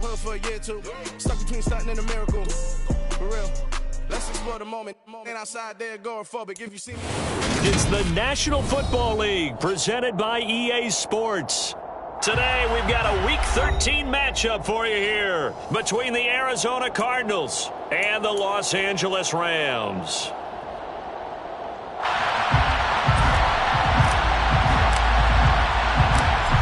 pills for a year or two. Stuck between stunting and a miracle. For real. Let's explore the moment. Ain't outside there agoraphobic. If you see me. It's the National Football League presented by EA Sports. Today, we've got a Week 13 matchup for you here between the Arizona Cardinals and the Los Angeles Rams.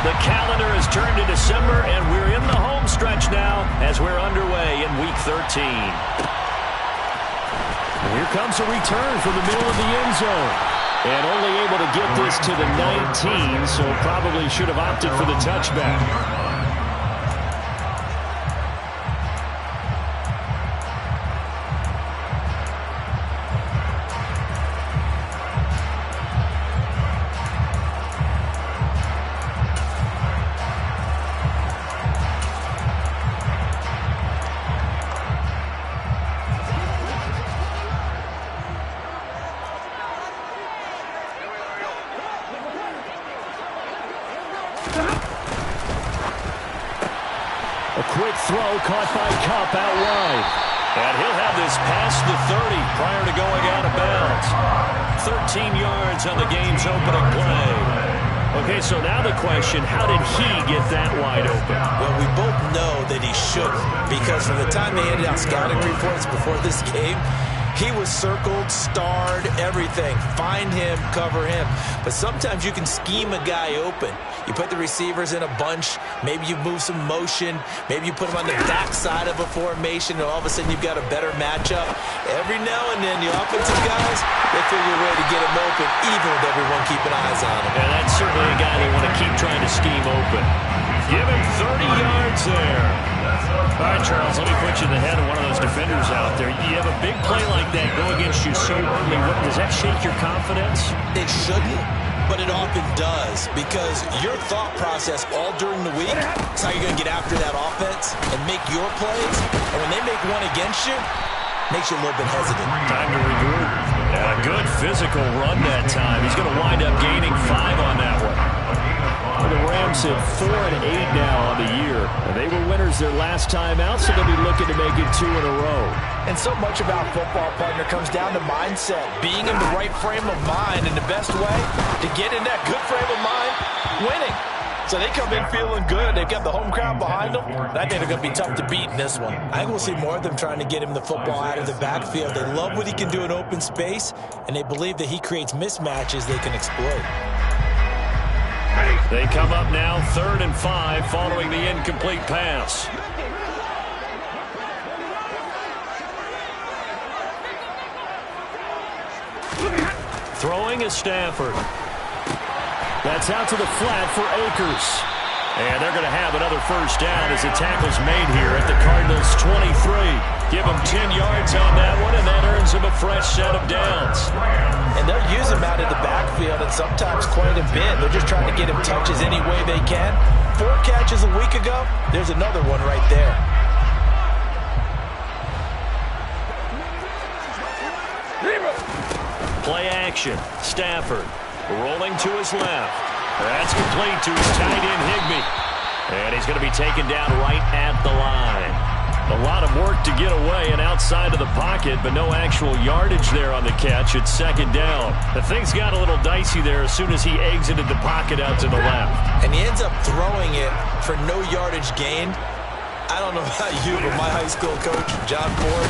The calendar has turned to December, and we're in the home stretch now as we're underway in Week 13. And here comes a return from the middle of the end zone. And only able to get this to the 19, so probably should have opted for the touchback. A quick throw caught by Kupp out wide. And he'll have this past the 30 prior to going out of bounds. 13 yards on the game's opening play. Okay, so now the question, how did he get that wide open? Well, we both know that he shouldn't, because from the time they handed out scouting reports before this game, he was circled, starred, everything. Find him, cover him. But sometimes you can scheme a guy open. You put the receivers in a bunch. Maybe you move some motion. Maybe you put them on the backside of a formation, and all of a sudden you've got a better matchup. Every now and then, the offensive guys, they figure a way to get him open, even with everyone keeping eyes on him. And that's certainly a guy they want to keep trying to scheme open. Give him 30 yards there. All right, Charles, let me put you in the head of one of those defenders out there. You have a big play like that go against you so early. Does that shake your confidence? It shouldn't, but it often does, because your thought process all during the week is how you're going to get after that offense and make your plays. And when they make one against you, it makes you a little bit hesitant. Time to regroup. And a good physical run that time. He's going to wind up gaining 5 on that one. The Rams have 4-8 now on the year. And they were winners their last time out, so they'll be looking to make it 2 in a row. And so much about football, partner, comes down to mindset. Being in the right frame of mind, and the best way to get in that good frame of mind, winning. So they come in feeling good. They've got the home crowd behind them. I think they're going to be tough to beat in this one. I think we'll see more of them trying to get him the football out of the backfield. They love what he can do in open space, and they believe that he creates mismatches they can exploit. They come up now 3rd and 5 following the incomplete pass. Throwing is Stafford. That's out to the flat for Akers. And they're going to have another first down as the tackle's made here at the Cardinals' 23. Give them 10 yards on that one, and that earns them a fresh set of downs. And they'll use him out of the backfield, and sometimes quite a bit. They're just trying to get him touches any way they can. 4 catches a week ago. There's another one right there. Play action. Stafford rolling to his left. That's complete to his tight end, Higbee. And he's going to be taken down right at the line. A lot of work to get away and outside of the pocket, but no actual yardage there on the catch. It's 2nd down. The things got a little dicey there as soon as he exited the pocket out to the left. And he ends up throwing it for no yardage gained. I don't know about you, but my high school coach, John Ford,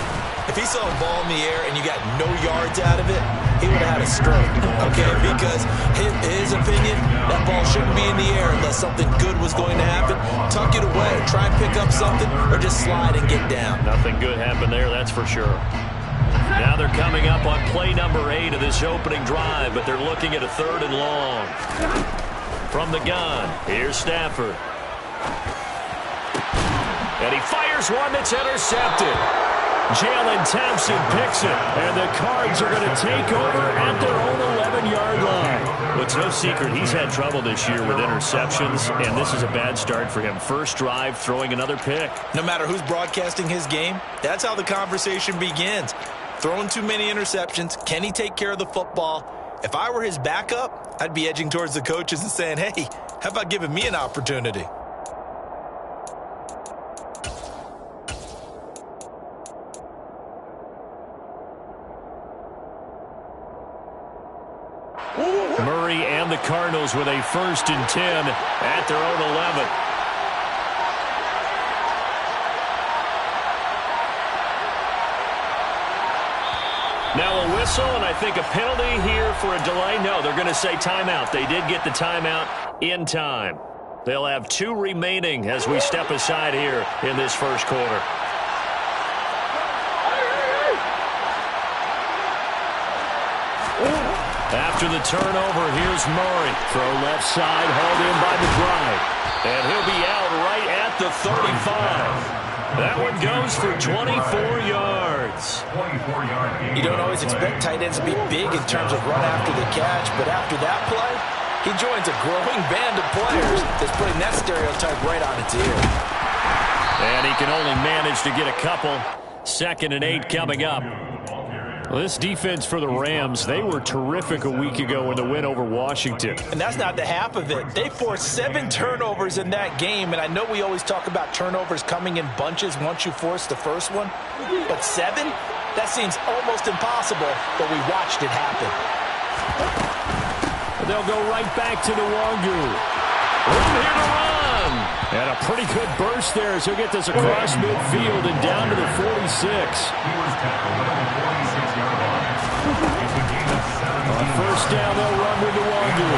if he saw a ball in the air and you got no yards out of it, he would have had a stroke, okay? Because his opinion, that ball shouldn't be in the air unless something good was going to happen. Tuck it away, try and pick up something, or just slide and get down. Nothing good happened there, that's for sure. Now they're coming up on play number 8 of this opening drive, but they're looking at a 3rd and long. From the gun, here's Stafford. And he fires one that's intercepted. Jalen Thompson picks it, and the Cards are going to take over at their own 11-yard line. Well, it's no secret he's had trouble this year with interceptions, and this is a bad start for him. First drive, throwing another pick. No matter who's broadcasting his game, that's how the conversation begins. Throwing too many interceptions, can he take care of the football? If I were his backup, I'd be edging towards the coaches and saying, hey, how about giving me an opportunity? carry, and the Cardinals with a 1st and 10 at their own 11. Now a whistle, and I think a penalty here for a delay. No, they're going to say timeout. They did get the timeout in time. They'll have 2 remaining as we step aside here in this first quarter. After the turnover, here's Murray. Throw left side, hauled in by McBride. And he'll be out right at the 35. That one goes for 24 yards. You don't always expect tight ends to be big in terms of run after the catch, but after that play, he joins a growing band of players that's putting that stereotype right on its ear. And he can only manage to get a couple. 2nd and 8 coming up. Well, this defense for the Rams, they were terrific a week ago in the win over Washington. And that's not the half of it. They forced 7 turnovers in that game, and I know we always talk about turnovers coming in bunches once you force the first one, but 7? That seems almost impossible, but we watched it happen. They'll go right back to Nwangu. Room here to run. And a pretty good burst there as he'll get this across midfield and down to the 46. On 1st down, they'll run with Nwangu.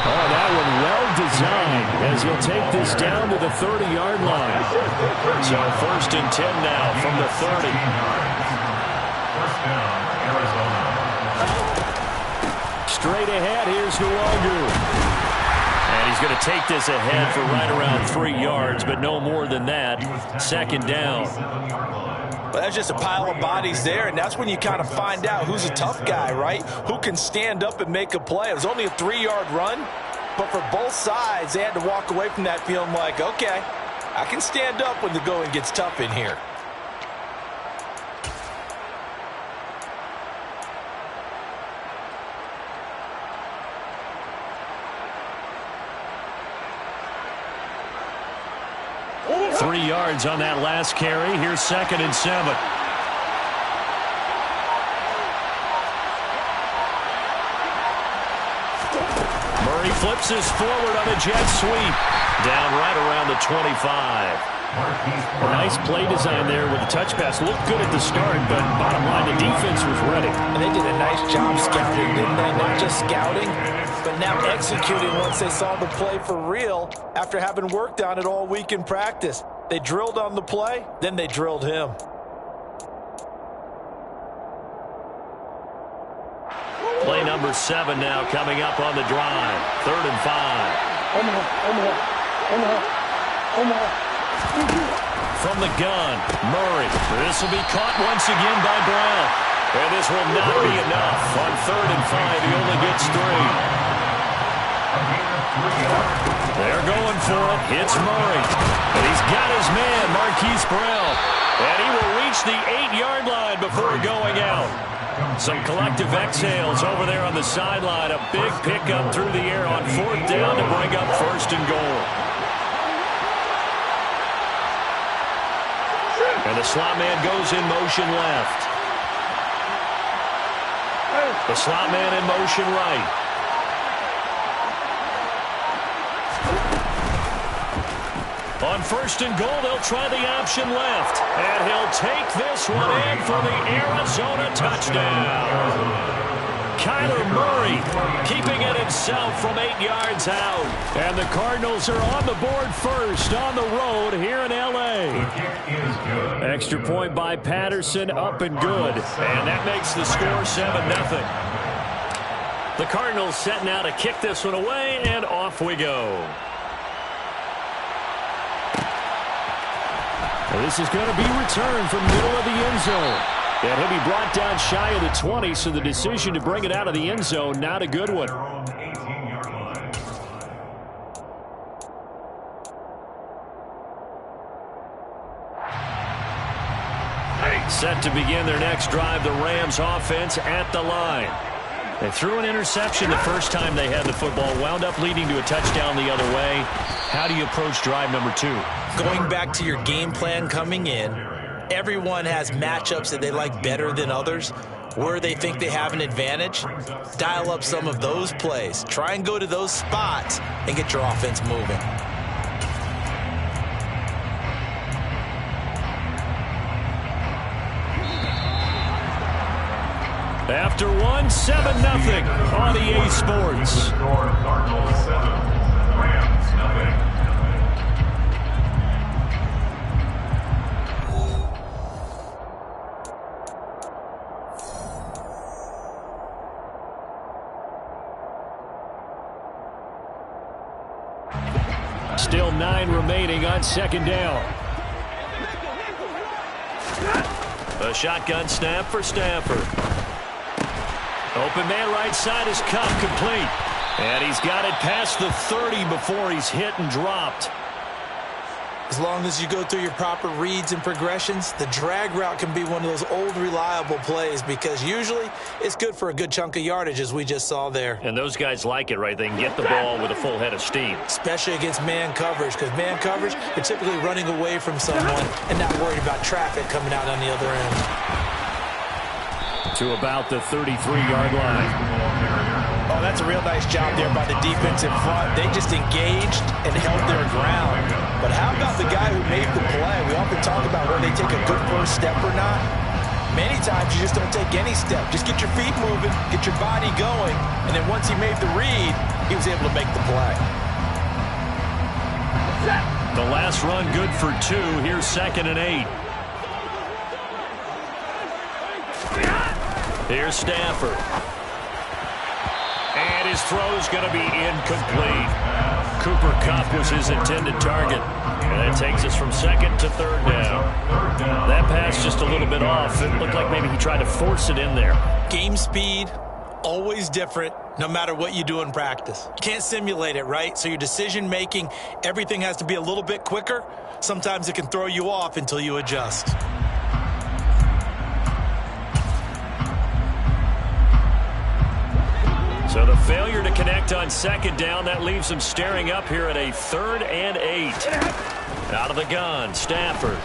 Oh, that one well designed as he'll take this down to the 30-yard line. So 1st and 10 now from the 30. 1st down, Arizona. Straight ahead, here's Nwangu. And he's going to take this ahead for right around 3 yards, but no more than that. 2nd down. But that's just a pile of bodies there, and that's when you kind of find out who's a tough guy, right? Who can stand up and make a play. It was only a 3-yard run, but for both sides, they had to walk away from that feeling like, okay, I can stand up when the going gets tough in here. Three yards on that last carry. Here's 2nd and 7. Murray flips this forward on a jet sweep. Down right around the 25. A nice play design there with the touch pass. Looked good at the start, but bottom line, the defense was ready. And they did a nice job scouting, didn't they? Not just scouting, but now executing once they saw the play for real after having worked on it all week in practice. They drilled on the play, then they drilled him. Play number 7 now coming up on the drive. 3rd and 5. From the gun, Murray. This will be caught once again by Brown. And this will not be enough. On 3rd and 5, he only gets 3. They're going for it. It's Murray. And he's got his man, Marquise Brown. And he will reach the 8-yard line before going out. Some collective exhales over there on the sideline. A big pickup through the air on 4th down to bring up 1st and goal. And the slot man goes in motion left. The slot man in motion right. On 1st and goal, they'll try the option left. And he'll take this one in for the Arizona touchdown. Kyler Murray keeping it himself from 8 yards out. And the Cardinals are on the board first on the road here in L.A. Extra point by Patterson, up and good. And that makes the score 7-0. The Cardinals setting out to kick this one away, and off we go. Well, this is going to be returned from middle of the end zone. And he'll be brought down shy of the 20, so the decision to bring it out of the end zone, not a good one. Set to begin their next drive, the Rams offense at the line. They threw an interception the first time they had the football, wound up leading to a touchdown the other way. How do you approach drive number 2? Going back to your game plan coming in, everyone has matchups that they like better than others. where they think they have an advantage, dial up some of those plays. Try and go to those spots and get your offense moving. After one, 7-0 on EA Sports. Still 9 remaining on second down. A shotgun snap for Stafford. Open man right side is Cup, complete. And he's got it past the 30 before he's hit and dropped. As long as you go through your proper reads and progressions, the drag route can be one of those old reliable plays because usually it's good for a good chunk of yardage, as we just saw there. And those guys like it, right? They can get the ball with a full head of steam. Especially against man coverage, because man coverage, you're typically running away from someone and not worried about traffic coming out on the other end. To about the 33-yard line. Oh, that's a real nice job there by the defense in front. They just engaged and held their ground. But how about the guy who made the play? We often talk about whether they take a good first step or not. Many times you just don't take any step. Just get your feet moving, get your body going, and then once he made the read, he was able to make the play. The last run good for 2. Here's 2nd and 8. Here's Stafford. And his throw is going to be incomplete. Cooper Kupp was his intended target. And that takes us from 2nd to 3rd down. That pass just a little bit off. It looked like maybe he tried to force it in there. Game speed, always different, no matter what you do in practice. You can't simulate it, right? So your decision making, everything has to be a little bit quicker. Sometimes it can throw you off until you adjust. So the failure to connect on 2nd down, that leaves him staring up here at a 3rd and 8. Out of the gun, Stafford.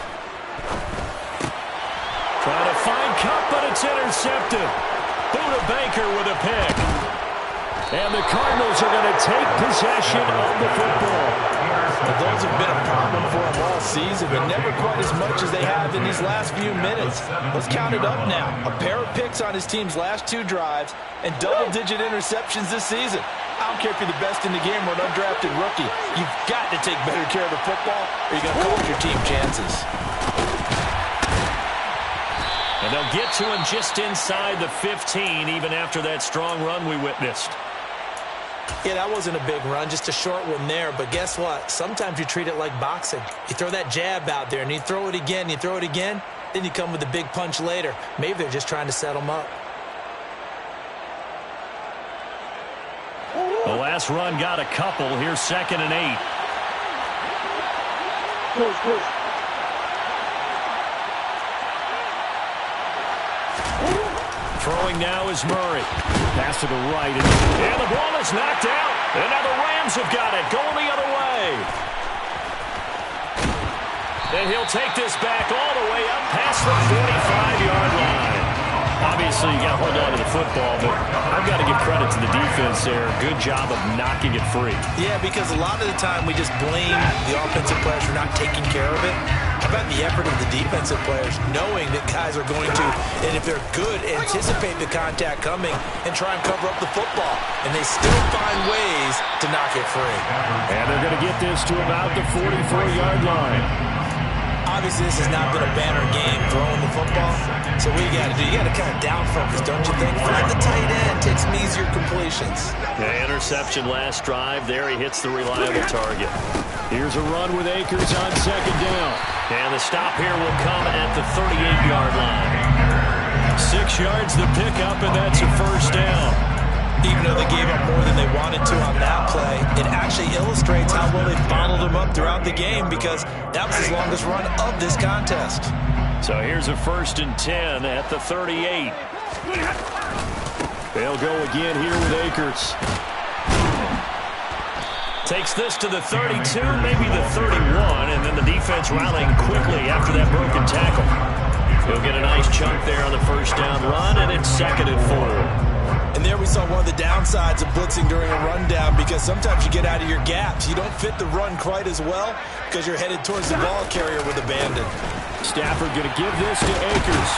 Trying to find Kupp, but it's intercepted. Buda Baker with a pick. And the Cardinals are going to take possession of the football. Well, those have been a problem for them all season, but never quite as much as they have in these last few minutes. Let's count it up now. A pair of picks on his team's last 2 drives and double-digit interceptions this season. I don't care if you're the best in the game or an undrafted rookie. You've got to take better care of the football or you're going to cost your team chances. And they'll get to him just inside the 15, even after that strong run we witnessed. Yeah, that wasn't a big run, just a short one there. But guess what? Sometimes you treat it like boxing. You throw that jab out there, and you throw it again, then you come with a big punch later. Maybe they're just trying to set them up. The last run got a couple. Here's 2nd and 8. Throwing now is Murray. Pass to the right. And the ball is knocked out. And now the Rams have got it. Going the other way. And he'll take this back all the way up past the 45-yard line. Obviously, you got to hold on to the football, but I've got to give credit to the defense there. Good job of knocking it free. Yeah, because a lot of the time we just blame the offensive players for not taking care of it. How about the effort of the defensive players, knowing that guys are going to, and if they're good, anticipate the contact coming and try and cover up the football. And they still find ways to knock it free. And they're going to get this to about the 44-yard line. Obviously, this has not been a banner game throwing the football. So what you got to do, you got to kind of down focus, don't you think? Find the tight end, take some easier completions. Yeah, interception last drive. There he hits the reliable target. Here's a run with Akers on 2nd down. And the stop here will come at the 38-yard line. 6 yards the pickup, and that's a 1st down. Even though they gave up more than they wanted to on that play, it actually illustrates how well they bottled them up throughout the game because that was his longest run of this contest. So here's a 1st and 10 at the 38. They'll go again here with Akers. Takes this to the 32, maybe the 31, and then the defense rallying quickly after that broken tackle. He'll get a nice chunk there on the first down run, and it's 2nd and 4. And there we saw one of the downsides of blitzing during a rundown, because sometimes you get out of your gaps. You don't fit the run quite as well because you're headed towards the ball carrier with abandon. Stafford going to give this to Akers,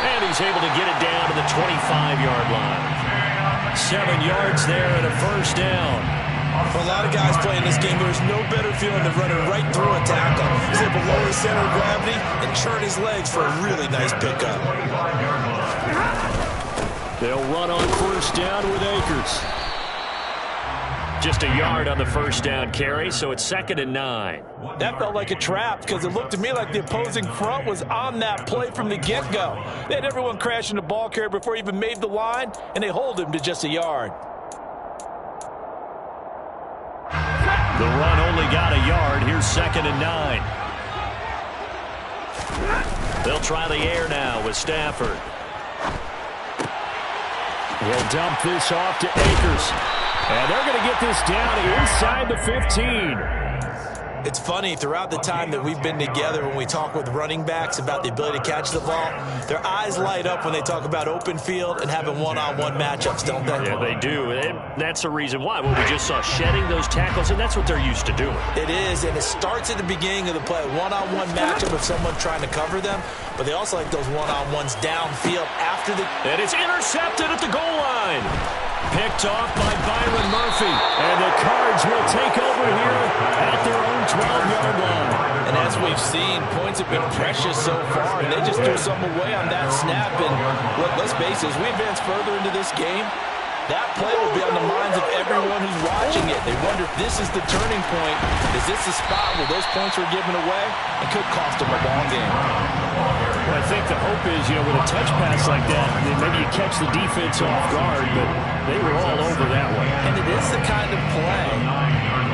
and he's able to get it down to the 25-yard line. 7 yards there and a first down. For a lot of guys playing this game, there's no better feeling than running right through a tackle. He's able to lower his center of gravity and churn his legs for a really nice pickup. They'll run on first down with Akers. Just a yard on the first down carry, so it's 2nd and 9. That felt like a trap because it looked to me like the opposing front was on that play from the get-go. They had everyone crashing the ball carrier before he even made the line, and they hold him to just a yard. The run only got a yard. Here's 2nd and 9. They'll try the air now with Stafford. He'll dump this off to Akers. And they're going to get this down inside the 15. It's funny, throughout the time that we've been together, when we talk with running backs about the ability to catch the ball, their eyes light up when they talk about open field and having one-on-one matchups, don't they? Yeah, they do. And that's the reason why. Well, we just saw shedding those tackles, and that's what they're used to doing. It is, and it starts at the beginning of the play. One-on-one matchup of someone trying to cover them, but they also like those one-on-ones downfield after the... And it's intercepted at the goal line. Picked off by Byron Murphy. And the Cards will take over here at their own 12-yard line. And as we've seen, points have been precious so far, and they just threw some away on that snap. And look, let's face it, as we advance further into this game, that play will be on the minds of everyone who's watching it. They wonder if this is the turning point. Is this the spot where those points were given away and could cost them a ball game? Well, I think the hope is, with a touch pass like that, maybe you catch the defense off guard, but they were all over that one. And it is the kind of play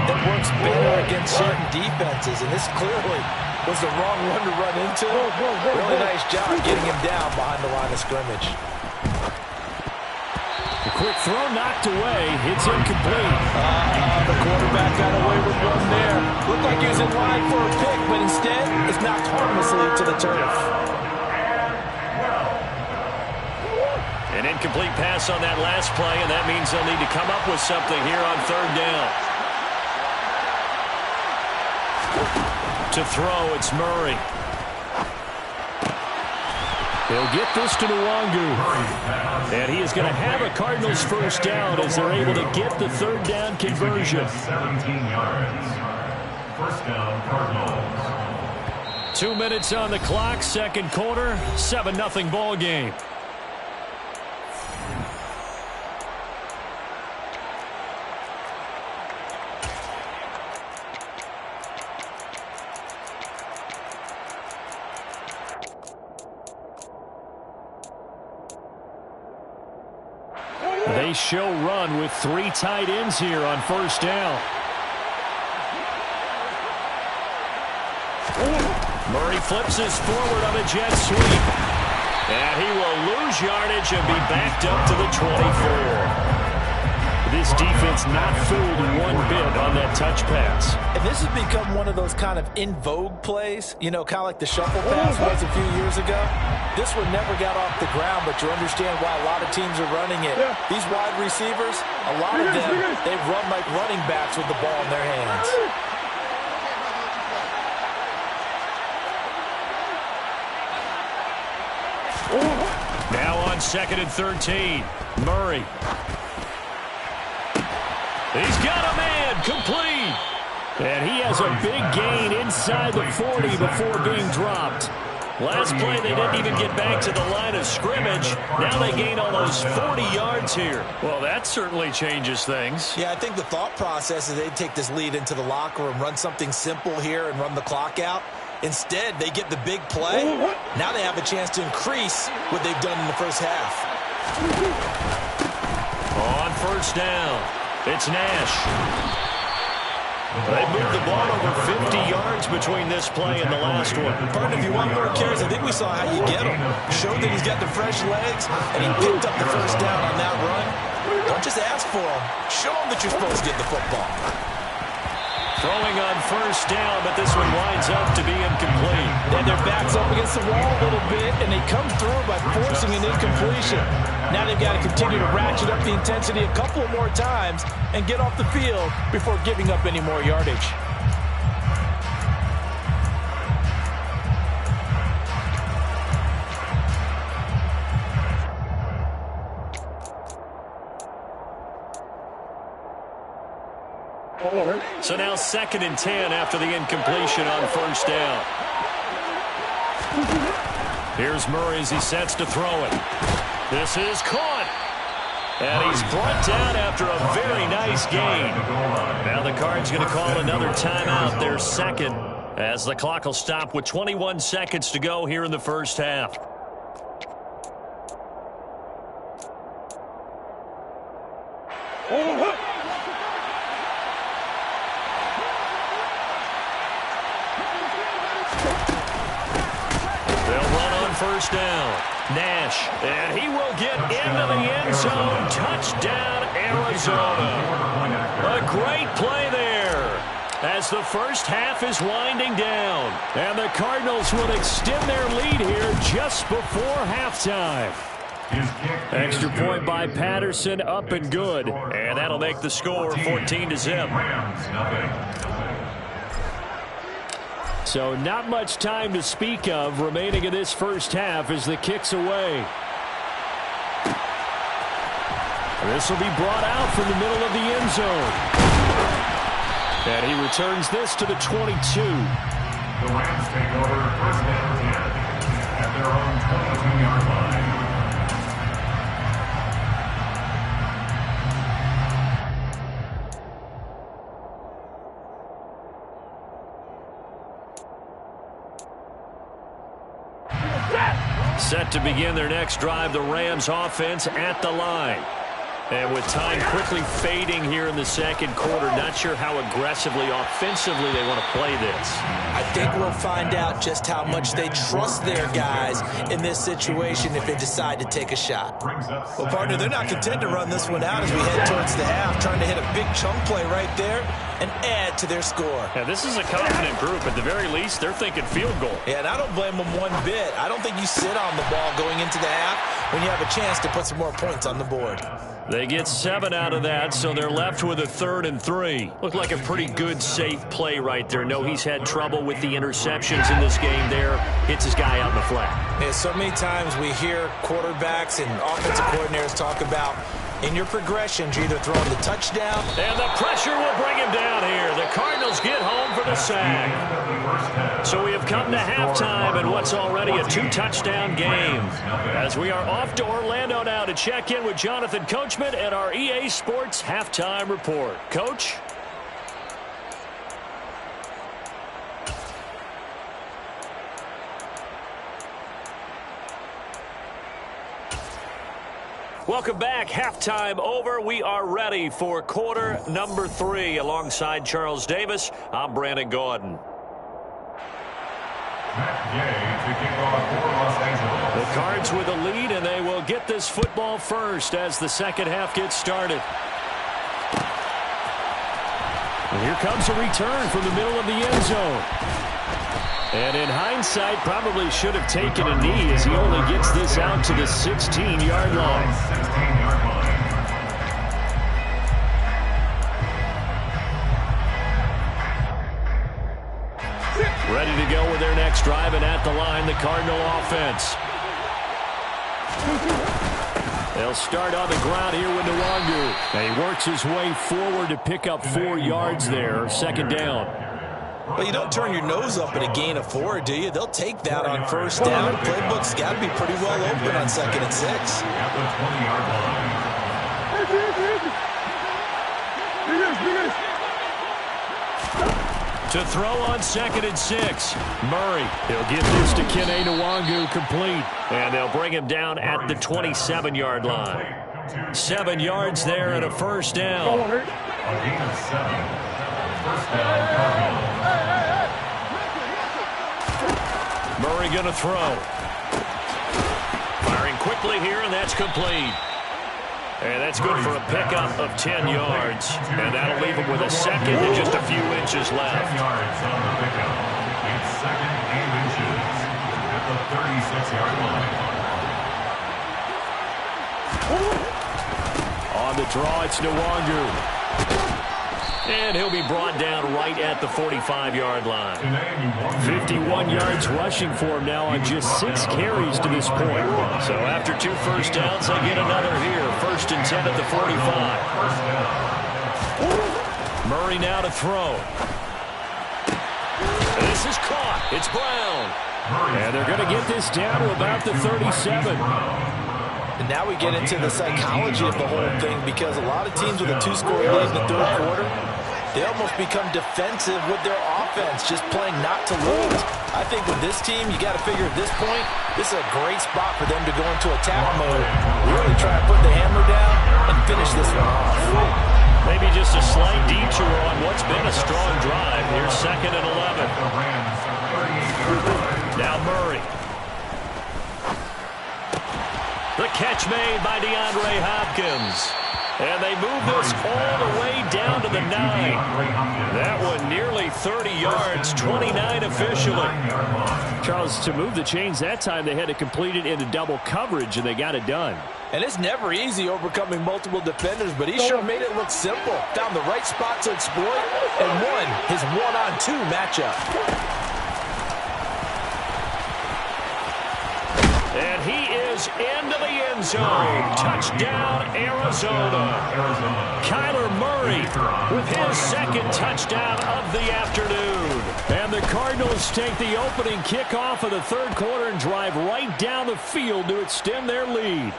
that works better against certain defenses, and this clearly was the wrong one to run into. Really nice job getting him down behind the line of scrimmage. The quick throw knocked away. It's incomplete. The quarterback got away with one there. Looked like he was in line for a pick, but instead it's knocked harmlessly to the turf. An incomplete pass on that last play, and that means they'll need to come up with something here on 3rd down. To throw, it's Murray. They'll get this to Nwangu. And he is going to have a Cardinals first down as they're able to get the 3rd down conversion. 17 yards. First down, Cardinals. 2 minutes on the clock, 2nd quarter, 7-0 ball game. They show run with 3 tight ends here on first down. Murray flips this forward on a jet sweep. And he will lose yardage and be backed up to the 24. This defense not fooled one bit on that touch pass. And this has become one of those kind of in vogue plays, kind of like the shuffle pass was a few years ago. This one never got off the ground, but you understand why a lot of teams are running it. These wide receivers, a lot of them, they run like running backs with the ball in their hands. Now on 2nd and 13, Murray. He's got a man, complete. And he has a big gain inside the 40 before being dropped. Last play, they didn't even get back to the line of scrimmage. Now they gain almost 40 yards here. Well, that certainly changes things. Yeah, I think the thought process is they'd take this lead into the locker room, run something simple here and run the clock out. Instead, they get the big play. Now they have a chance to increase what they've done in the first half. On first down, it's Nash. They moved the ball over 50 yards between this play and the last one. Pardon, if you want more carries, I think we saw how you get him. Showed that he's got the fresh legs, and he picked up the first down on that run. Don't just ask for him. Show him that you're supposed to get the football. Throwing on first down, but this one winds up to be incomplete. And their back's up against against the wall a little bit, and they come through by forcing an incompletion. Now they've got to continue to ratchet up the intensity a couple more times and get off the field before giving up any more yardage. So now 2nd and 10 after the incompletion on first down. Here's Murray as he sets to throw it. This is caught. And he's brought down after a very nice gain. Now the Cards going to call another timeout, their second, as the clock will stop with 21 seconds to go here in the first half. First down. Nash, and he will get into the end zone. Touchdown, Arizona. A great play there as the first half is winding down. And the Cardinals will extend their lead here just before halftime. Extra point by Patterson, up and good. And that'll make the score 14-0. So not much time to speak of remaining in this first half as the kick's away. This will be brought out from the middle of the end zone. And he returns this to the 22. The Rams take over first down 10 at their own 22-yard line. Set to begin their next drive, the Rams offense at the line. And with time quickly fading here in the second quarter, not sure how aggressively, offensively they want to play this. I think we'll find out just how much they trust their guys in this situation if they decide to take a shot. Well, partner, they're not content to run this one out as we head towards the half, trying to hit a big chunk play right there and add to their score. Yeah, this is a confident group. At the very least, they're thinking field goal. Yeah, and I don't blame them one bit. I don't think you sit on the ball going into the half when you have a chance to put some more points on the board. They get 7 out of that, so they're left with a 3rd and 3. Looked like a pretty good, safe play right there. No, he's had trouble with the interceptions in this game there. Hits his guy out in the flat. Yeah, so many times we hear quarterbacks and offensive coordinators talk about in your progressions, you're either throwing the touchdown. And the pressure will bring him down here. The Cardinals get home for the sack. So we have come to halftime in what's already a 2-touchdown game. As we are off to Orlando now to check in with Jonathan Coachman at our EA Sports Halftime Report. Coach? Welcome back. Halftime over. We are ready for quarter number 3. Alongside Charles Davis, I'm Brandon Gordon. The Cards with a lead, and they will get this football first as the second half gets started. And here comes a return from the middle of the end zone. And in hindsight, probably should have taken a knee as he only gets this out to the 16-yard line. Ready to go with their next drive, and at the line, the Cardinal offense. They'll start on the ground here with Nwangu. And he works his way forward to pick up 4 yards there, second down. Well, you don't turn your nose up at a gain of 4, do you? They'll take that on first down. Playbook's got to be pretty well open on 2nd and 6. At the 20-yard line. To throw on 2nd and 6. Murray, he'll get this to Kene Nwangu complete. And they'll bring him down at the 27-yard line. 7 yards there and a first down. A gain of 7. First down, Cardinals. Murray going to throw. Firing quickly here, and that's complete. And that's good for a pickup of 10 yards. And that'll leave him with a second and just a few inches left. 10 yards on the pickup. It's 2nd and inches at the 36-yard line. On the draw, it's Nwangu. And he'll be brought down right at the 45-yard line. 51 yards rushing for him now on just 6 carries to this point. So after 2 first downs, they get another here. 1st and 10 at the 45. Murray now to throw. This is caught. It's Brown. And they're going to get this down to about the 37. And now we get into the psychology of the whole thing, because a lot of teams with a 2-score lead in the 3rd quarter, they almost become defensive with their offense, just playing not to lose. I think with this team, you got to figure at this point, this is a great spot for them to go into attack mode, really try to put the hammer down and finish this one off. Maybe just a slight detour on what's been a strong drive. Here's 2nd and 11. Now Murray. The catch made by DeAndre Hopkins. And they move this all the way down to the 9. That one nearly 30 yards, 29 officially. Charles, to move the chains that time, they had to complete it into double coverage, and they got it done. And it's never easy overcoming multiple defenders, but he sure made it look simple. Found the right spot to exploit and won his 1-on-2 matchup. And he is into the end zone. Touchdown, Arizona. Kyler Murray with his 2nd touchdown of the afternoon. And the Cardinals take the opening kickoff of the 3rd quarter and drive right down the field to extend their lead.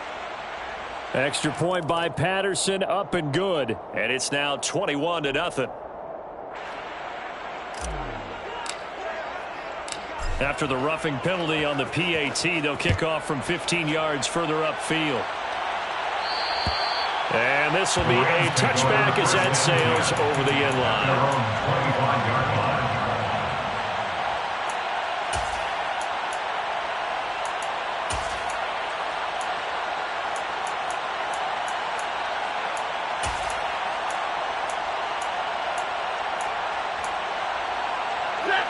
Extra point by Patterson, up and good. And it's now 21-0. After the roughing penalty on the PAT, they'll kick off from 15 yards further upfield. And this will be a touchback as that sails over the end line.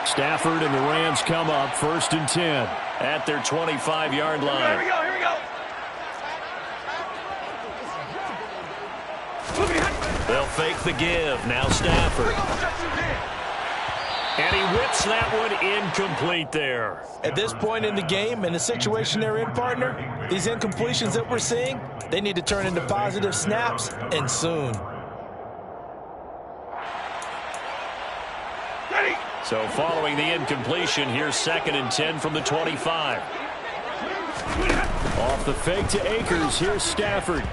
Stafford and the Rams come up 1st and 10 at their 25-yard line. Here we go. They'll fake the give. Now Stafford. And he whips that one incomplete there. At this point in the game, in the situation they're in, partner, these incompletions that we're seeing, they need to turn into positive snaps, and soon. So following the incompletion, here's 2nd and 10 from the 25. Off the fake to Akers. Here's Stafford.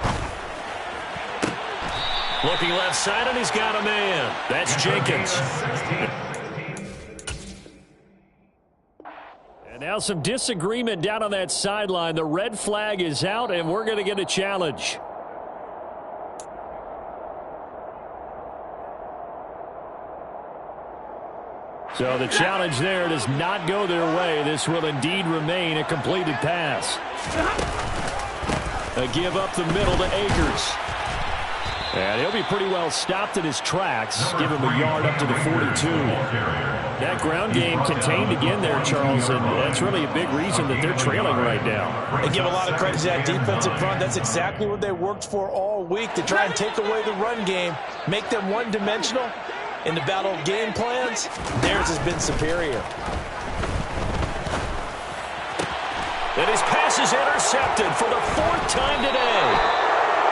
Looking left side, and he's got a man. That's Jenkins. And now some disagreement down on that sideline. The red flag is out, and we're going to get a challenge. So the challenge there does not go their way. This will indeed remain a completed pass. A give up the middle to Akers. And he'll be pretty well stopped in his tracks. Give him a yard up to the 42. That ground game contained again there, Charles, and that's really a big reason that they're trailing right now. They give a lot of credit to that defensive front. That's exactly what they worked for all week, to try and take away the run game, make them one-dimensional. In the battle of game plans, theirs has been superior. And his pass is intercepted for the 4th time today.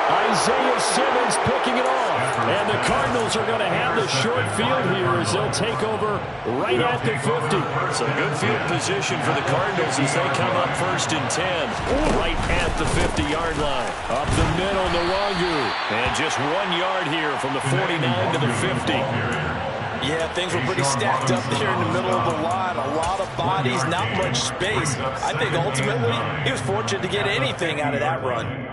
Isaiah Simmons picking it off. And the Cardinals are going to have the short field here as they'll take over right at the 50. So good field position for the Cardinals as they come up 1st and 10. Right at the 50-yard line. Up the middle, Nwangu. And just 1 yard here from the 49 to the 50. Yeah, things were pretty stacked up there in the middle of the line. A lot of bodies, not much space. I think ultimately he was fortunate to get anything out of that run.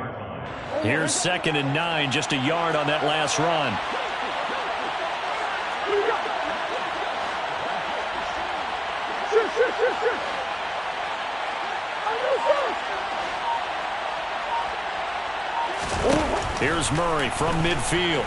Here's 2nd and 9, just a yard on that last run. Here's Murray from midfield.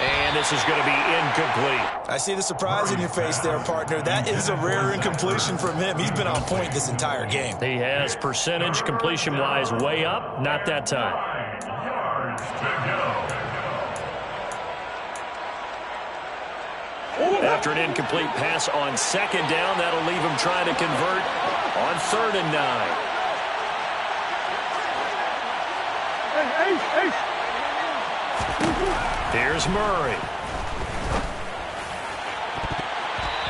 And this is going to be incomplete. I see the surprise in your face there, partner. That is a rare incompletion from him. He's been on point this entire game. He has percentage completion-wise way up. Not that time. 9 yards to go. After an incomplete pass on second down, that'll leave him trying to convert on 3rd and 9. Here's Murray.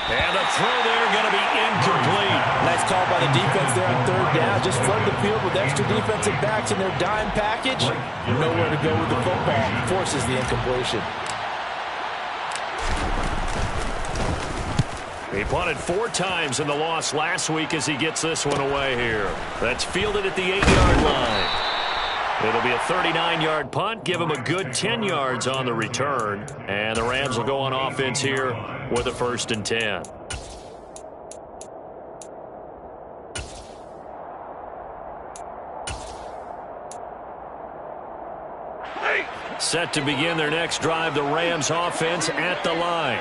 And the throw there going to be incomplete. Nice call by the defense there on 3rd down. Just flood the field with extra defensive backs in their dime package. Nowhere to go with the football. Forces the incompletion. He punted 4 times in the loss last week as he gets this one away here. That's fielded at the 8-yard line. It'll be a 39-yard punt, give him a good 10 yards on the return. And the Rams will go on offense here with a 1st and 10. Set to begin their next drive, the Rams offense at the line.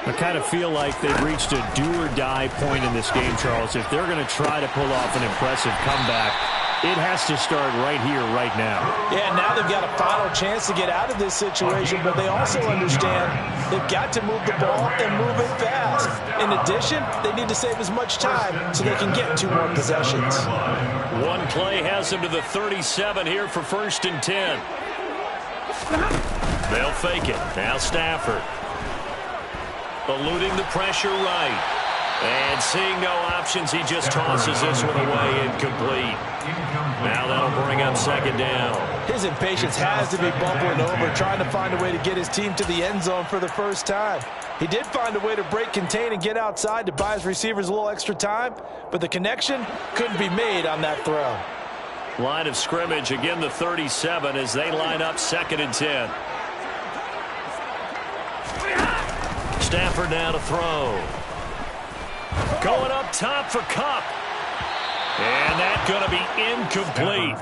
I kind of feel like they've reached a do-or-die point in this game, Charles. If they're going to try to pull off an impressive comeback, it has to start right here, right now. Yeah, now they've got a final chance to get out of this situation, but they also understand they've got to move the ball and move it fast. In addition, they need to save as much time so they can get 2 more possessions. One play has them to the 37 here for 1st and 10. They'll fake it. Now Stafford. Eluding the pressure right. And seeing no options, he just tosses this one away incomplete. Now that'll bring up 2nd down. His impatience has to be bubbling over, trying to find a way to get his team to the end zone for the first time. He did find a way to break contain and get outside to buy his receivers a little extra time, but the connection couldn't be made on that throw. Line of scrimmage, again the 37 as they line up 2nd and 10. Stafford now to throw. Going up top for Kupp. And that's going to be incomplete.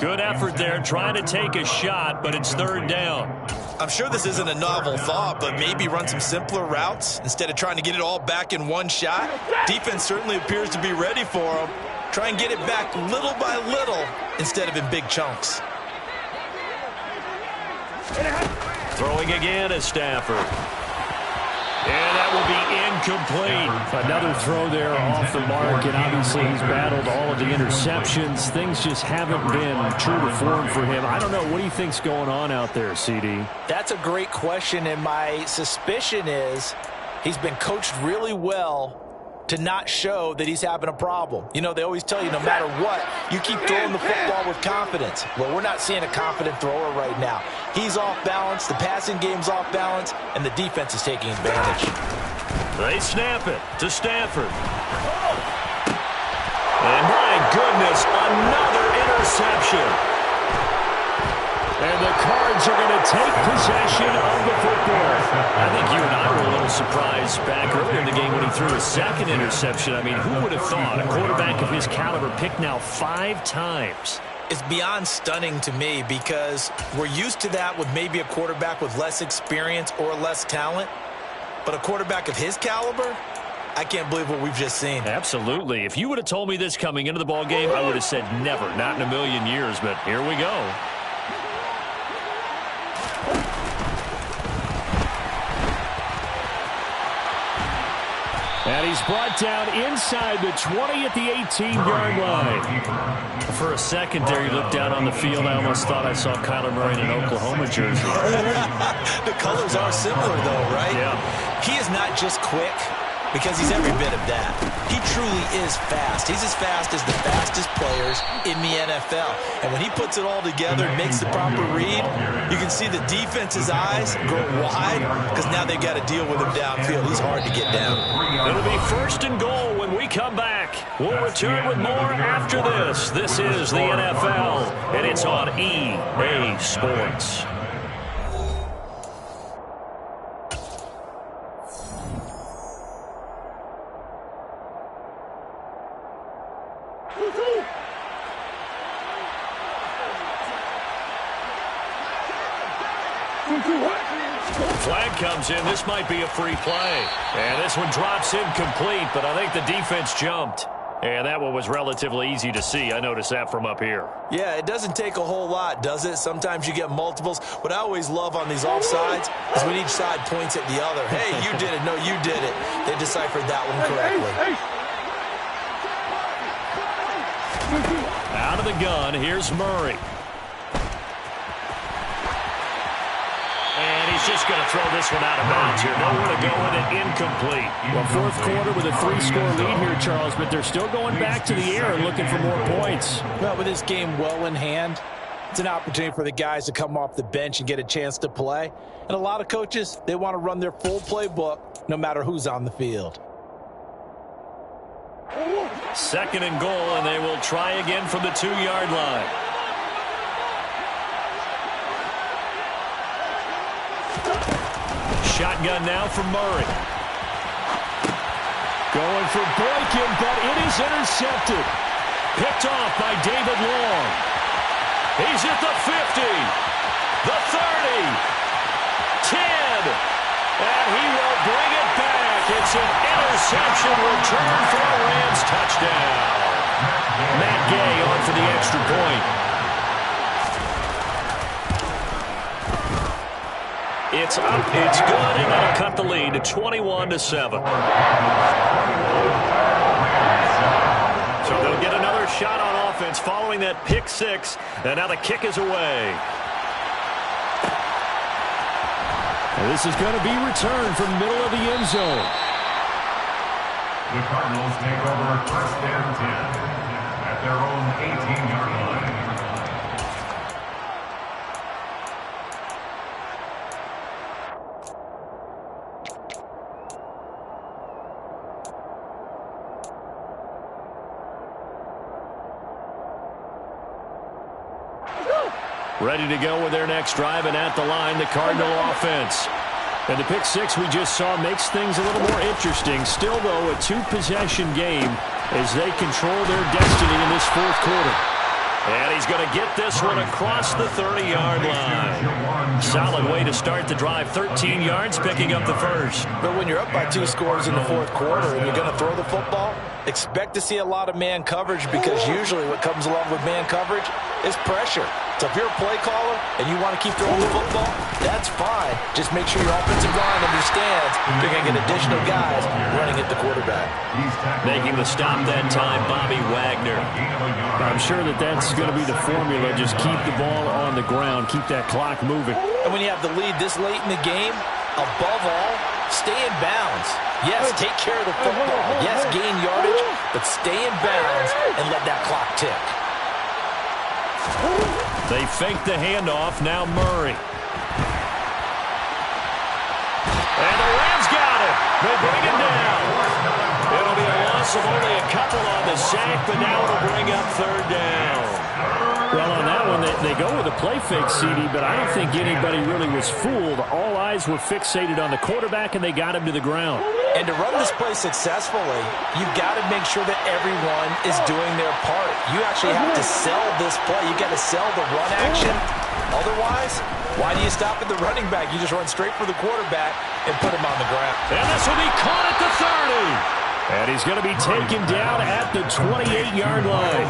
Good effort there, trying to take a shot, but it's 3rd down. I'm sure this isn't a novel thought, but maybe run some simpler routes instead of trying to get it all back in one shot. Defense certainly appears to be ready for him. Try and get it back little by little instead of in big chunks. Throwing again is Stafford. And that will be incomplete. Another throw there off the mark, and obviously he's battled all of the interceptions. Things just haven't been true to form for him. I don't know. What do you think's going on out there, CD? That's a great question, and my suspicion is he's been coached really well to not show that he's having a problem. You know, they always tell you no matter what, you keep throwing the football with confidence. Well, we're not seeing a confident thrower right now. He's off balance, the passing game's off balance, and the defense is taking advantage. They snap it to Stafford. And my goodness, another interception. And the Cards are going to take possession of the football. I think you and I were a little surprised back earlier in the game when he threw a 2nd interception. I mean, who would have thought a quarterback of his caliber picked now 5 times? It's beyond stunning to me because we're used to that with maybe a quarterback with less experience or less talent. But a quarterback of his caliber, I can't believe what we've just seen. Absolutely. If you would have told me this coming into the ball game, I would have said never, not in a million years. But here we go. And he's brought down inside the 20 at the 18-yard line. For a second there, you looked down on the field. I almost thought I saw Kyler Murray in an Oklahoma jersey. The colors are similar, though, right? Yeah. He is not just quick, because he's every bit of that. He truly is fast. He's as fast as the fastest players in the NFL. And when he puts it all together, makes the proper read, you can see the defense's eyes grow wide because now they've got to deal with him downfield. He's hard to get down. It'll be 1st and goal when we come back. We'll return with more after this. This is the NFL, and it's on EA Sports. flag comes in. This might be a free play. And this one drops incomplete, but I think the defense jumped. And that one was relatively easy to see. I noticed that from up here. Yeah, it doesn't take a whole lot, does it? Sometimes you get multiples. What I always love on these offsides is when each side points at the other. Hey, you did it. No, you did it. They deciphered that one correctly. Out of the gun, here's Murray. And he's just going to throw this one out of bounds here. Nowhere to go with it, incomplete. Well, fourth quarter with a 3-score lead here, Charles, but they're still going back to the air and looking for more points. Well, with this game well in hand, it's an opportunity for the guys to come off the bench and get a chance to play. And a lot of coaches, they want to run their full playbook no matter who's on the field. Second and goal, and they will try again from the 2-yard line. Shotgun now for Murray. Going for Boykin, but it is intercepted. Picked off by David Long. He's at the 50, the 30, 10, and he will bring it back. It's an interception return for a Rams touchdown. Matt Gay on for the extra point. It's up, it's good, and that'll cut the lead to 21-7. So they'll get another shot on offense following that pick six, and now the kick is away. And this is going to be returned from middle of the end zone. The Cardinals take over first and 10 at their own 18-yard line. Ready to go with their next drive, and at the line, the Cardinal offense. And the pick six we just saw makes things a little more interesting. Still, though, a two-possession game as they control their destiny in this fourth quarter. And he's going to get this one across the 30-yard line. Solid way to start the drive. 13 yards, picking up the first. But when you're up by 2 scores in the fourth quarter and you're going to throw the football, expect to see a lot of man coverage, because usually what comes along with man coverage is pressure. So if you're a play caller and you want to keep throwing the football, that's fine. Just make sure your offensive line understands you're going to get additional guys running at the quarterback. Making the stop that time, Bobby Wagner. I'm sure that's going to be the formula. Just keep the ball on the ground. Keep that clock moving. And when you have the lead this late in the game, above all, stay in bounds. Yes, take care of the football. Yes, gain yardage, but stay in bounds and let that clock tick. They fake the handoff. Now Murray. And the Rams got him. They'll bring him down. It'll be a loss of only a couple on the sack, but now it'll bring up third down. Well, on that one, they go with a play fake, CD, but I don't think anybody really was fooled. All eyes were fixated on the quarterback, and they got him to the ground. And to run this play successfully, you've got to make sure that everyone is doing their part. You actually have to sell this play. You've got to sell the run action. Otherwise, why do you stop at the running back? You just run straight for the quarterback and put him on the ground. And this will be caught at the 30. And he's going to be taken down at the 28-yard line.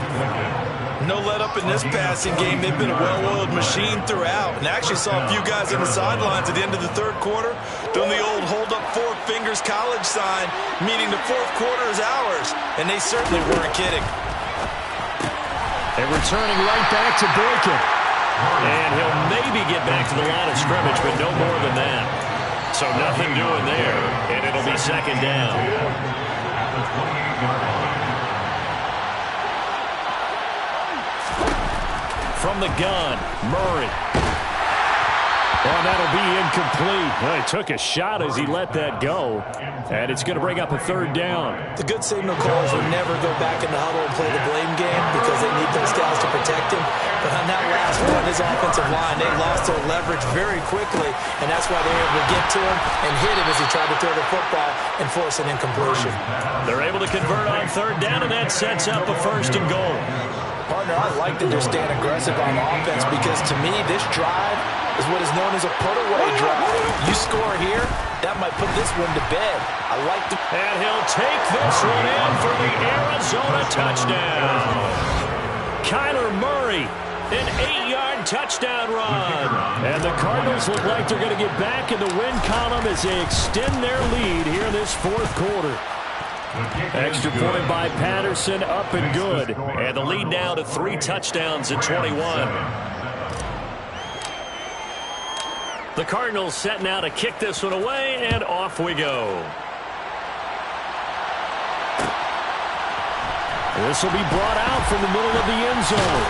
No let up in this passing game. They've been a well-oiled machine throughout. And I actually saw a few guys on the sidelines at the end of the third quarter doing the old hold up 4 fingers college sign, meaning the fourth quarter is ours. And they certainly weren't kidding. And returning right back to Boykin. And he'll maybe get back to the line of scrimmage, but no more than that. So nothing doing there, and it'll be second down. From the gun, Murray. Oh, that'll be incomplete. Well, he took a shot as he let that go. And it's going to bring up a third down. The good signal callers will never go back in the huddle and play the blame game because they need those guys to protect him. But on that last one, his offensive line, they lost their leverage very quickly, and that's why they were able to get to him and hit him as he tried to throw the football and force an incompletion. They're able to convert on third down, and that sets up a first and goal. Partner, I like that they're staying aggressive on offense because, to me, this drive is what is known as a put-away drive. You score here, that might put this one to bed. I like the... And he'll take this one in for the Arizona touchdown. Kyler Murray, an 8-yard touchdown run. And the Cardinals look like they're going to get back in the win column as they extend their lead here in this fourth quarter. Extra point by Patterson, up and good. And the lead now to 3 touchdowns at 21. The Cardinals set now to kick this one away, and off we go. This will be brought out from the middle of the end zone.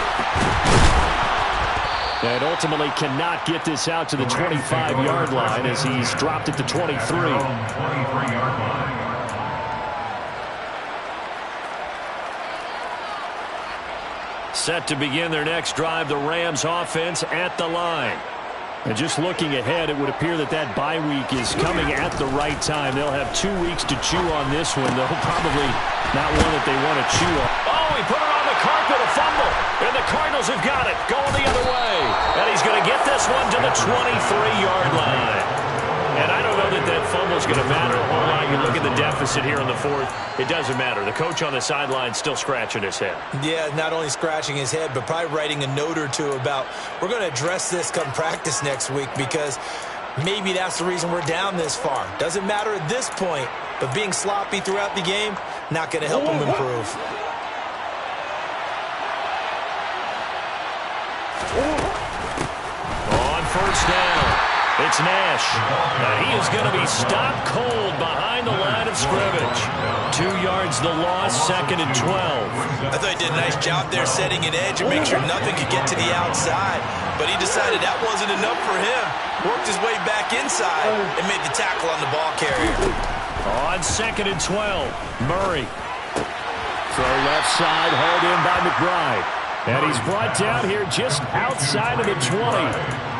And ultimately cannot get this out to the 25-yard line as he's dropped at the 23. 23-yard line. Set to begin their next drive, the Rams offense at the line. And just looking ahead, it would appear that that bye week is coming at the right time. They'll have 2 weeks to chew on this one. They'll probably not one that they want to chew on. Oh, he put it on the carpet, a fumble. And the Cardinals have got it, going the other way. And he's going to get this one to the 23-yard line. And I don't know that that fumble is going to matter a whole lot. You look at the deficit here in the fourth, it doesn't matter. The coach on the sideline still scratching his head. Yeah, not only scratching his head, but probably writing a note or two about, we're going to address this come practice next week because maybe that's the reason we're down this far. Doesn't matter at this point, but being sloppy throughout the game, not going to help him improve. On first down. It's Nash, and he is going to be stopped cold behind the line of scrimmage. 2 yards the loss, 2nd and 12. I thought he did a nice job there setting an edge and make sure nothing could get to the outside. But he decided that wasn't enough for him. Worked his way back inside and made the tackle on the ball carrier. On 2nd and 12, Murray. Throw left side, hauled in by McBride. And he's brought down here just outside of the 20.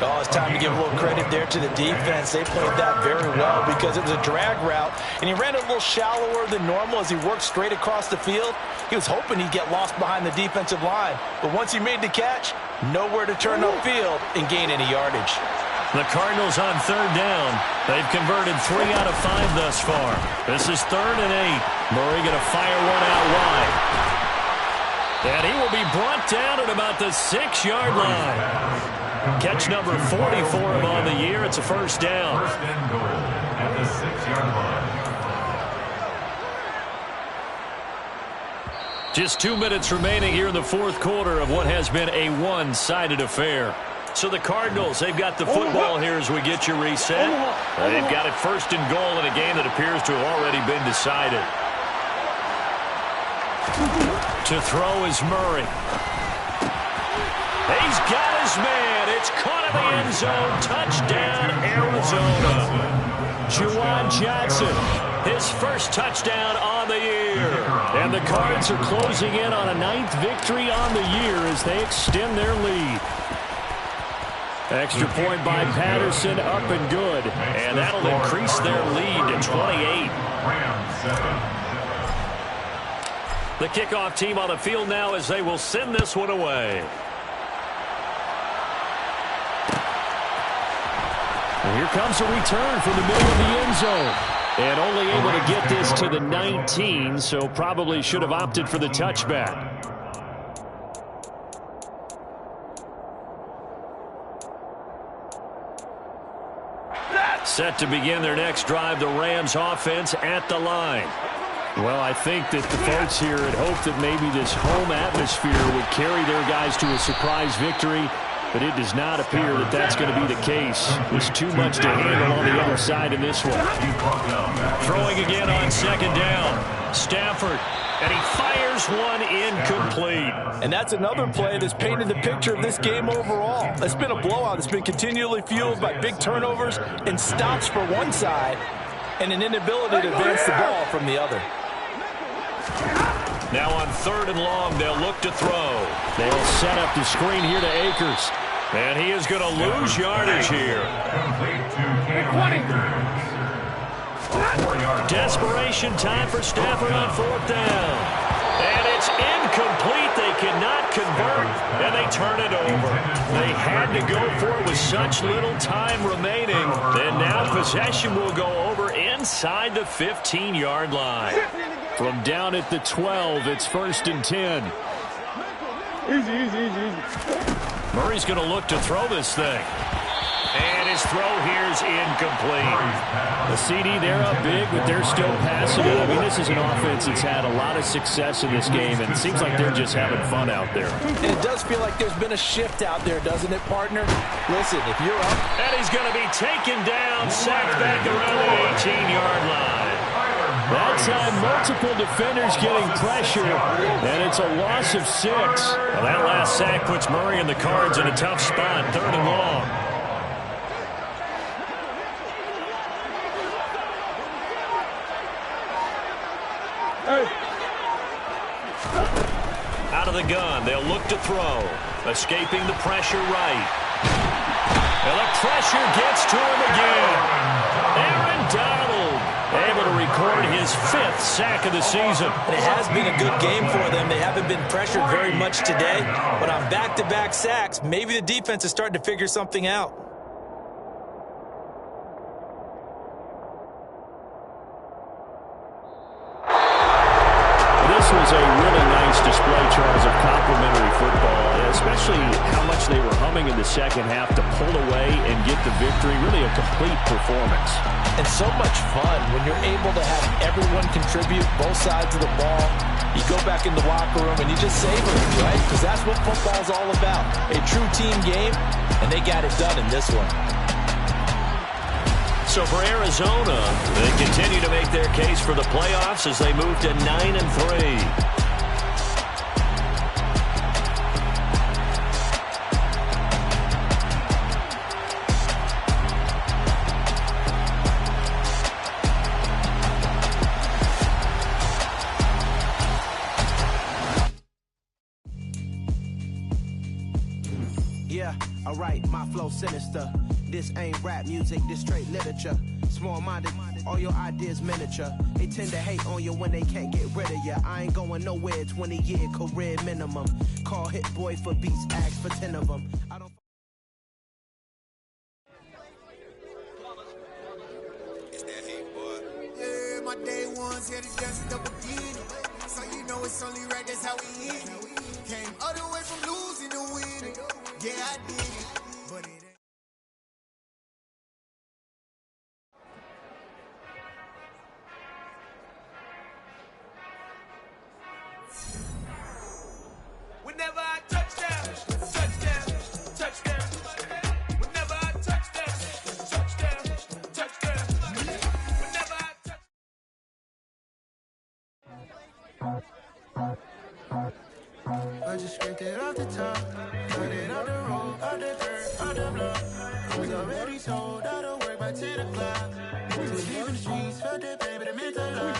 Oh, it's time to give a little credit there to the defense. They played that very well because it was a drag route, and he ran a little shallower than normal as he worked straight across the field. He was hoping he'd get lost behind the defensive line, but once he made the catch, nowhere to turn upfield and gain any yardage. The Cardinals on 3rd down. They've converted 3 out of 5 thus far. This is 3rd and 8. Murray going to fire one out wide. And he will be brought down at about the 6-yard line. Catch number 40 for him on the year. It's a first down. First and goal at the 6-yard line. Just 2 minutes remaining here in the fourth quarter of what has been a one-sided affair. So the Cardinals, they've got the football here as we get you reset. They've got it first and goal in a game that appears to have already been decided. To throw is Murray. He's got his man. It's caught in the end zone. Touchdown, Arizona. Juwan Johnson, his first touchdown on the year. And the Cards are closing in on a 9th victory on the year as they extend their lead. Extra point by Patterson, up and good. And that'll increase their lead to 28. The kickoff team on the field now as they will send this one away. And here comes a return from the middle of the end zone. And only able to get this to the 19, so probably should have opted for the touchback. Set to begin their next drive, the Rams offense at the line. Well, I think that the folks here had hoped that maybe this home atmosphere would carry their guys to a surprise victory. But it does not appear that that's going to be the case. There's too much to handle on the other side in this one. Throwing again on 2nd down. Stafford, and he fires one incomplete. And that's another play that's painted the picture of this game overall. It's been a blowout. It's been continually fueled by big turnovers and stops for one side and an inability to advance the ball from the other. Now on 3rd and long, they'll look to throw. They'll set up the screen here to Akers. And he is going to lose yardage here. Desperation time for Stafford on 4th down. And it's It's incomplete. They cannot convert, and they turn it over. They had to go for it with such little time remaining. And now possession will go over inside the 15-yard line. From down at the 12, it's 1st and 10. Easy. Murray's going to look to throw this thing. And his throw here is incomplete. The CD, they're up big, but they're still passing it. I mean, this is an offense that's had a lot of success in this game, and it seems like they're just having fun out there. And it does feel like there's been a shift out there, doesn't it, partner? Listen, if you're up. And he's going to be taken down, sacked back around the 18-yard line. That time, multiple defenders getting pressure, and it's a loss of 6. Well, that last sack puts Murray and the Cards in a tough spot, 3rd and long. Out of the gun, they'll look to throw. Escaping the pressure right. And the pressure gets to him again. Aaron Donald able to record his 5th sack of the season. And it has been a good game for them. They haven't been pressured very much today. But on back-to-back sacks, maybe the defense is starting to figure something out. This was a really nice display, Charles, of complimentary football, especially how much they were humming in the second half to pull away and get the victory. Really a complete performance. And so much fun when you're able to have everyone contribute, both sides of the ball. You go back in the locker room and you just savor it, right? Because that's what football's all about. A true team game, and they got it done in this one. So for Arizona, they continue to make their case for the playoffs as they move to 9-3. Yeah, alright, my flow sinister. This ain't rap music, this straight literature. Small-minded, all your ideas miniature. They tend to hate on you when they can't get rid of you. I ain't going nowhere, 20-year career minimum. Call Hit Boy for beats, ask for 10 of them. I don't. It's that hate, boy. Yeah, my day ones here to dance the beginning. So you know it's only right, that's how we hit it. Came all the way from losing to winning. Yeah, I did it, but it ain't. Whenever I touchdown, touchdown, touchdown. Whenever I touchdown, touchdown, touchdown. Whenever I touchdown. I just scraped it off the top, cut it off the road, off the dirt, off the block. I was already told I don't work by 10 o'clock. Too deep in the streets, felt that pain, but it meant a lot.